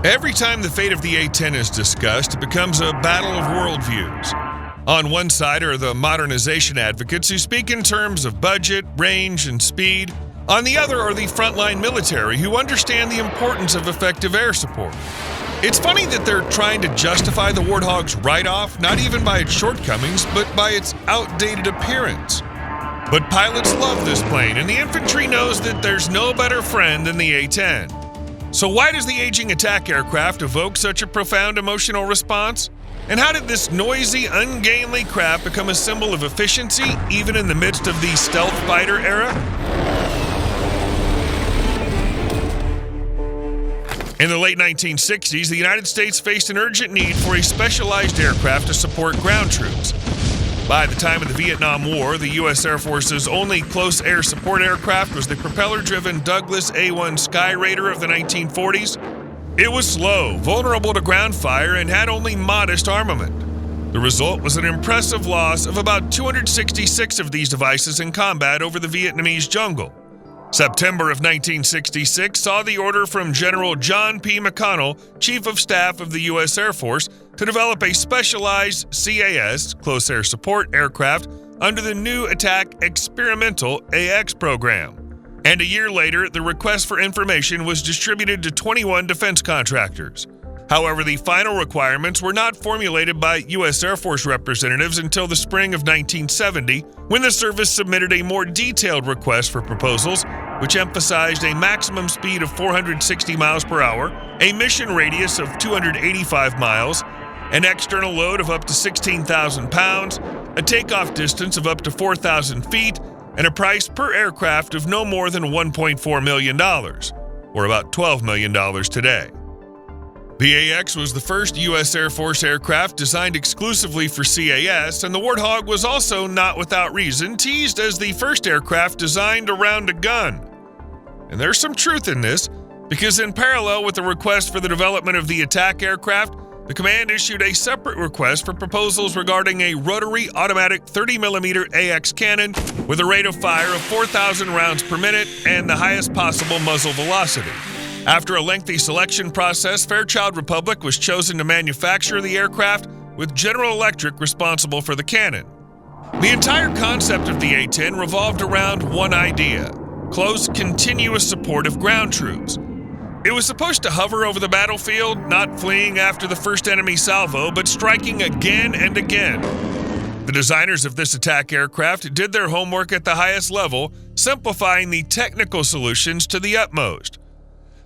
Every time the fate of the A-10 is discussed, it becomes a battle of worldviews. On one side are the modernization advocates who speak in terms of budget, range, and speed. On the other are the frontline military who understand the importance of effective air support. It's funny that they're trying to justify the Warthog's write-off not even by its shortcomings, but by its outdated appearance. But pilots love this plane, and the infantry knows that there's no better friend than the A-10. So why does the aging attack aircraft evoke such a profound emotional response? And how did this noisy, ungainly craft become a symbol of efficiency, even in the midst of the stealth fighter era? In the late 1960s, the United States faced an urgent need for a specialized aircraft to support ground troops. By the time of the Vietnam War, the U.S. Air Force's only close air support aircraft was the propeller-driven Douglas A-1 Sky Raider of the 1940s. It was slow, vulnerable to ground fire, and had only modest armament. The result was an impressive loss of about 266 of these devices in combat over the Vietnamese jungle. September of 1966 saw the order from General John P. McConnell, Chief of Staff of the U.S. Air Force, to develop a specialized CAS, Close Air Support, aircraft under the new Attack Experimental AX program. And a year later, the request for information was distributed to 21 defense contractors. However, the final requirements were not formulated by U.S. Air Force representatives until the spring of 1970, when the service submitted a more detailed request for proposals, which emphasized a maximum speed of 460 miles per hour, a mission radius of 285 miles, an external load of up to 16,000 pounds, a takeoff distance of up to 4,000 feet, and a price per aircraft of no more than $1.4 million, or about $12 million today. The AX was the first U.S. Air Force aircraft designed exclusively for CAS, and the Warthog was also, not without reason, teased as the first aircraft designed around a gun. And there's some truth in this, because in parallel with the request for the development of the attack aircraft, the command issued a separate request for proposals regarding a rotary automatic 30mm AX cannon with a rate of fire of 4,000 rounds per minute and the highest possible muzzle velocity. After a lengthy selection process, Fairchild Republic was chosen to manufacture the aircraft, with General Electric responsible for the cannon. The entire concept of the A-10 revolved around one idea: close, continuous support of ground troops. It was supposed to hover over the battlefield, not fleeing after the first enemy salvo, but striking again and again. The designers of this attack aircraft did their homework at the highest level, simplifying the technical solutions to the utmost.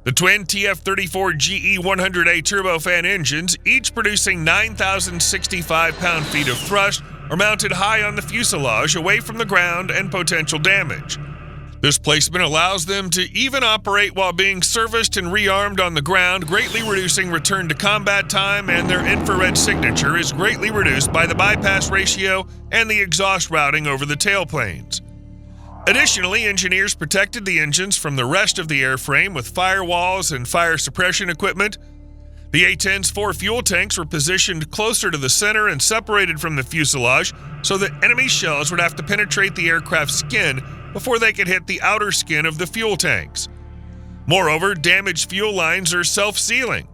The twin TF-34 GE100A turbofan engines, each producing 9,065 pound-feet of thrust, are mounted high on the fuselage, away from the ground and potential damage. This placement allows them to even operate while being serviced and rearmed on the ground, greatly reducing return to combat time, and their infrared signature is greatly reduced by the bypass ratio and the exhaust routing over the tailplanes. Additionally, engineers protected the engines from the rest of the airframe with firewalls and fire suppression equipment. The A-10's 4 fuel tanks were positioned closer to the center and separated from the fuselage so that enemy shells would have to penetrate the aircraft's skin before they could hit the outer skin of the fuel tanks. Moreover, damaged fuel lines are self-sealing.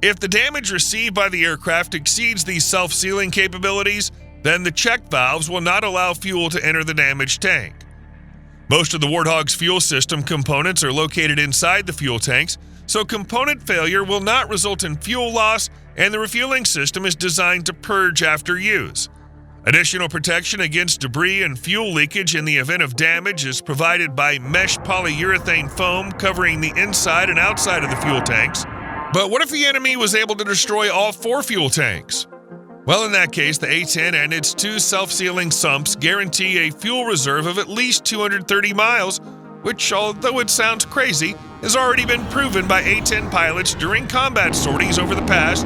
If the damage received by the aircraft exceeds these self-sealing capabilities, then the check valves will not allow fuel to enter the damaged tank. Most of the Warthog's fuel system components are located inside the fuel tanks, so component failure will not result in fuel loss, and the refueling system is designed to purge after use. Additional protection against debris and fuel leakage in the event of damage is provided by mesh polyurethane foam covering the inside and outside of the fuel tanks. But what if the enemy was able to destroy all 4 fuel tanks? Well, in that case, the A-10 and its 2 self-sealing sumps guarantee a fuel reserve of at least 230 miles, which, although it sounds crazy, has already been proven by A-10 pilots during combat sorties over the past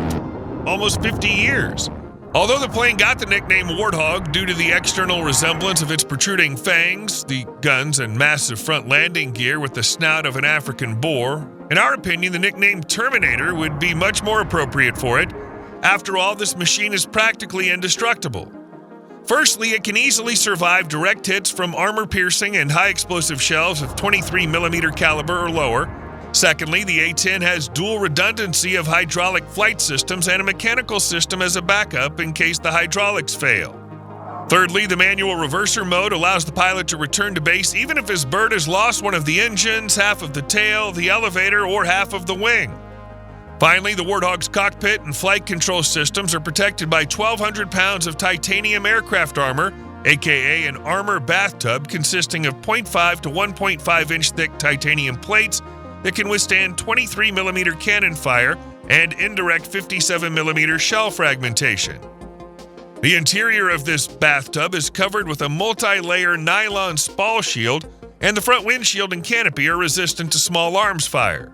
almost 50 years. Although the plane got the nickname Warthog due to the external resemblance of its protruding fangs, the guns, and massive front landing gear with the snout of an African boar, in our opinion, the nickname Terminator would be much more appropriate for it. After all, this machine is practically indestructible. Firstly, it can easily survive direct hits from armor-piercing and high-explosive shells of 23mm caliber or lower. Secondly, the A-10 has dual redundancy of hydraulic flight systems and a mechanical system as a backup in case the hydraulics fail. Thirdly, the manual reverser mode allows the pilot to return to base even if his bird has lost one of the engines, half of the tail, the elevator, or half of the wing. Finally, the Warthog's cockpit and flight control systems are protected by 1,200 pounds of titanium aircraft armor, aka an armor bathtub consisting of 0.5 to 1.5 inch thick titanium plates that can withstand 23mm cannon fire and indirect 57mm shell fragmentation. The interior of this bathtub is covered with a multi-layer nylon spall shield, and the front windshield and canopy are resistant to small arms fire.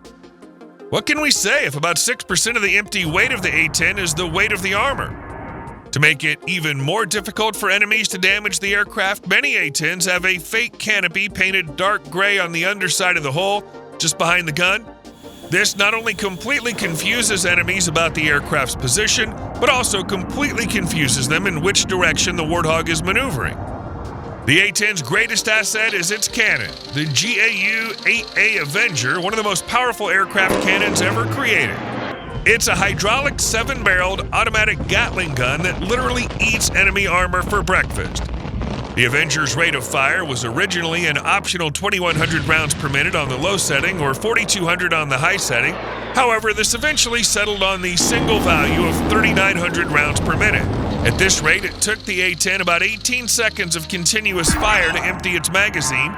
What can we say if about 6% of the empty weight of the A-10 is the weight of the armor? To make it even more difficult for enemies to damage the aircraft, many A-10s have a fake canopy painted dark gray on the underside of the hull, just behind the gun. This not only completely confuses enemies about the aircraft's position, but also completely confuses them in which direction the Warthog is maneuvering. The A-10's greatest asset is its cannon, the GAU-8A Avenger, one of the most powerful aircraft cannons ever created. It's a hydraulic 7-barreled automatic Gatling gun that literally eats enemy armor for breakfast. The Avenger's rate of fire was originally an optional 2,100 rounds per minute on the low setting or 4,200 on the high setting. However, this eventually settled on the single value of 3,900 rounds per minute. At this rate, it took the A-10 about 18 seconds of continuous fire to empty its magazine,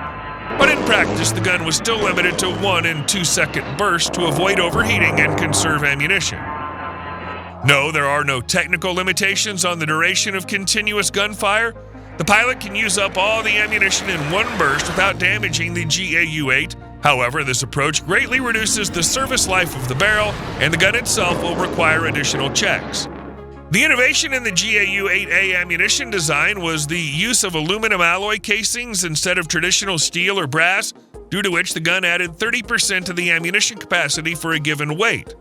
but in practice, the gun was still limited to 1 and 2 second bursts to avoid overheating and conserve ammunition. No, there are no technical limitations on the duration of continuous gunfire. The pilot can use up all the ammunition in one burst without damaging the GAU-8. However, this approach greatly reduces the service life of the barrel, and the gun itself will require additional checks. The innovation in the GAU-8A ammunition design was the use of aluminum alloy casings instead of traditional steel or brass, due to which the gun added 30% to the ammunition capacity for a given weight.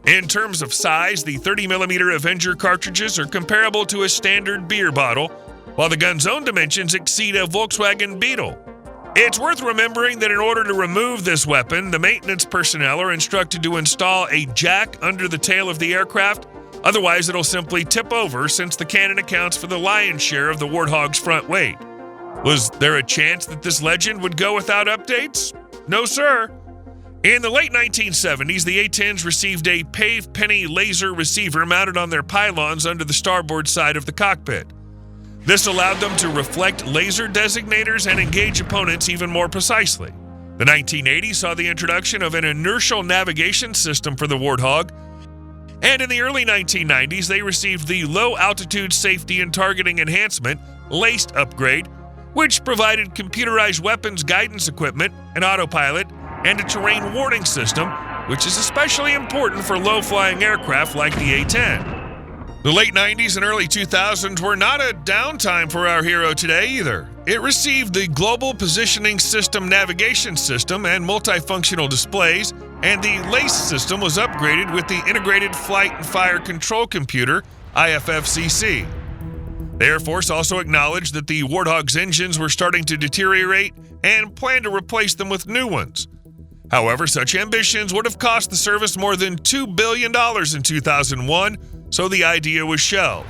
In terms of size, the 30mm Avenger cartridges are comparable to a standard beer bottle, while the gun's own dimensions exceed a Volkswagen Beetle. It's worth remembering that in order to remove this weapon, the maintenance personnel are instructed to install a jack under the tail of the aircraft, otherwise it'll simply tip over since the cannon accounts for the lion's share of the Warthog's front weight. Was there a chance that this legend would go without updates? No, sir. In the late 1970s, the A-10s received a pave penny laser receiver mounted on their pylons under the starboard side of the cockpit. This allowed them to reflect laser designators and engage opponents even more precisely. The 1980s saw the introduction of an inertial navigation system for the Warthog, and in the early 1990s, they received the Low Altitude Safety and Targeting Enhancement LACED upgrade, which provided computerized weapons guidance equipment, an autopilot, and a terrain warning system, which is especially important for low-flying aircraft like the A-10. The late 90s and early 2000s were not a downtime for our hero today either. It received the Global Positioning System Navigation System and multifunctional displays, and the LACE system was upgraded with the Integrated Flight and Fire Control Computer, IFFCC. The Air Force also acknowledged that the Warthog's engines were starting to deteriorate and planned to replace them with new ones. However, such ambitions would have cost the service more than $2 billion in 2001, so the idea was shelved.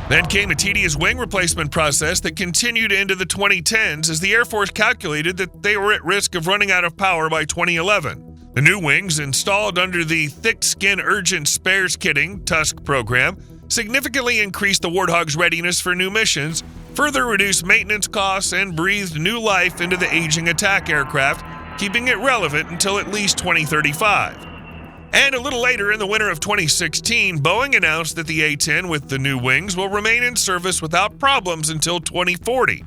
Then came a tedious wing replacement process that continued into the 2010s as the Air Force calculated that they were at risk of running out of power by 2011. The new wings, installed under the Thick Skin Urgent Spares Kitting (TUSK) program, significantly increased the Warthog's readiness for new missions, further reduced maintenance costs, and breathed new life into the aging attack aircraft, keeping it relevant until at least 2035. And a little later in the winter of 2016, Boeing announced that the A-10 with the new wings will remain in service without problems until 2040.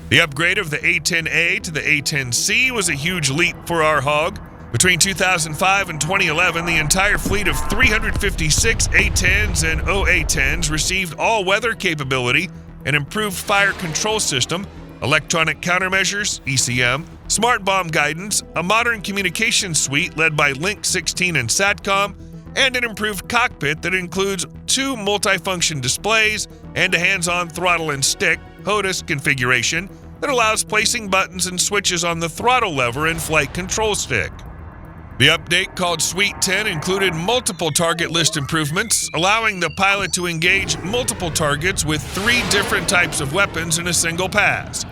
The upgrade of the A-10A to the A-10C was a huge leap for our hog. Between 2005 and 2011, the entire fleet of 356 A-10s and OA-10s received all-weather capability, an improved fire control system, electronic countermeasures, ECM, smart bomb guidance, a modern communications suite led by Link 16 and SATCOM, and an improved cockpit that includes 2 multifunction displays and a hands-on throttle and stick (HOTAS) configuration that allows placing buttons and switches on the throttle lever and flight control stick. The update, called Suite 10, included multiple target list improvements, allowing the pilot to engage multiple targets with 3 different types of weapons in a single pass.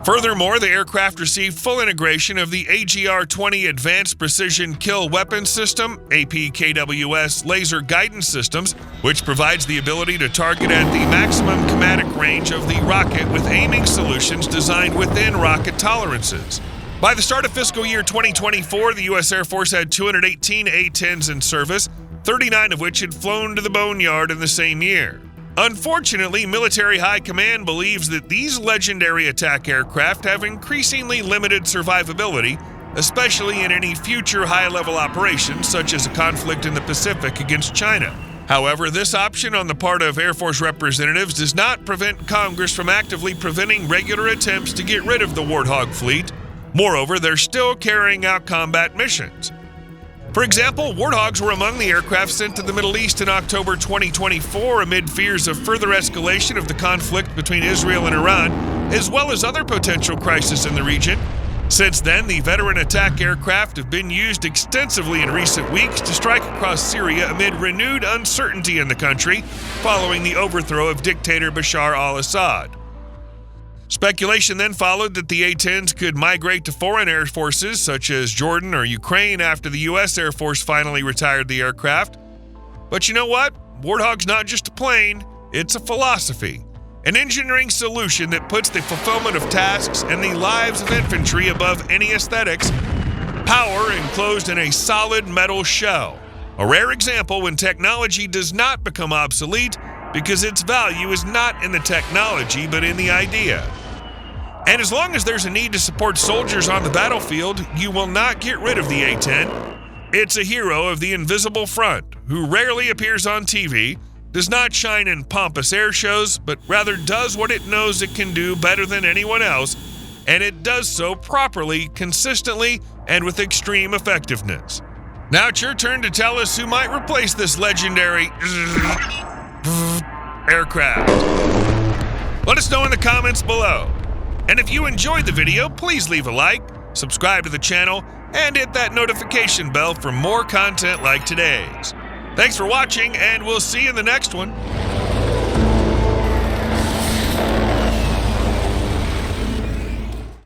Furthermore, the aircraft received full integration of the AGR-20 Advanced Precision Kill Weapons System, APKWS laser guidance systems, which provides the ability to target at the maximum kinetic range of the rocket with aiming solutions designed within rocket tolerances. By the start of fiscal year 2024, the U.S. Air Force had 218 A-10s in service, 39 of which had flown to the boneyard in the same year. Unfortunately, military high command believes that these legendary attack aircraft have increasingly limited survivability, especially in any future high-level operations such as a conflict in the Pacific against China. However, this option on the part of Air Force representatives does not prevent Congress from actively preventing regular attempts to get rid of the Warthog fleet. Moreover, they're still carrying out combat missions. For example, Warthogs were among the aircraft sent to the Middle East in October 2024 amid fears of further escalation of the conflict between Israel and Iran, as well as other potential crises in the region. Since then, the veteran attack aircraft have been used extensively in recent weeks to strike across Syria amid renewed uncertainty in the country following the overthrow of dictator Bashar al-Assad. Speculation then followed that the A-10s could migrate to foreign air forces such as Jordan or Ukraine after the U.S. Air Force finally retired the aircraft. But you know what? Warthog's not just a plane, it's a philosophy. An engineering solution that puts the fulfillment of tasks and the lives of infantry above any aesthetics. Power enclosed in a solid metal shell. A rare example when technology does not become obsolete because its value is not in the technology but in the idea. And as long as there's a need to support soldiers on the battlefield, you will not get rid of the A-10. It's a hero of the invisible front, who rarely appears on TV, does not shine in pompous air shows, but rather does what it knows it can do better than anyone else, and it does so properly, consistently, and with extreme effectiveness. Now it's your turn to tell us who might replace this legendary aircraft. Let us know in the comments below. And if you enjoyed the video, please leave a like, subscribe to the channel, and hit that notification bell for more content like today's. Thanks for watching, and we'll see you in the next one.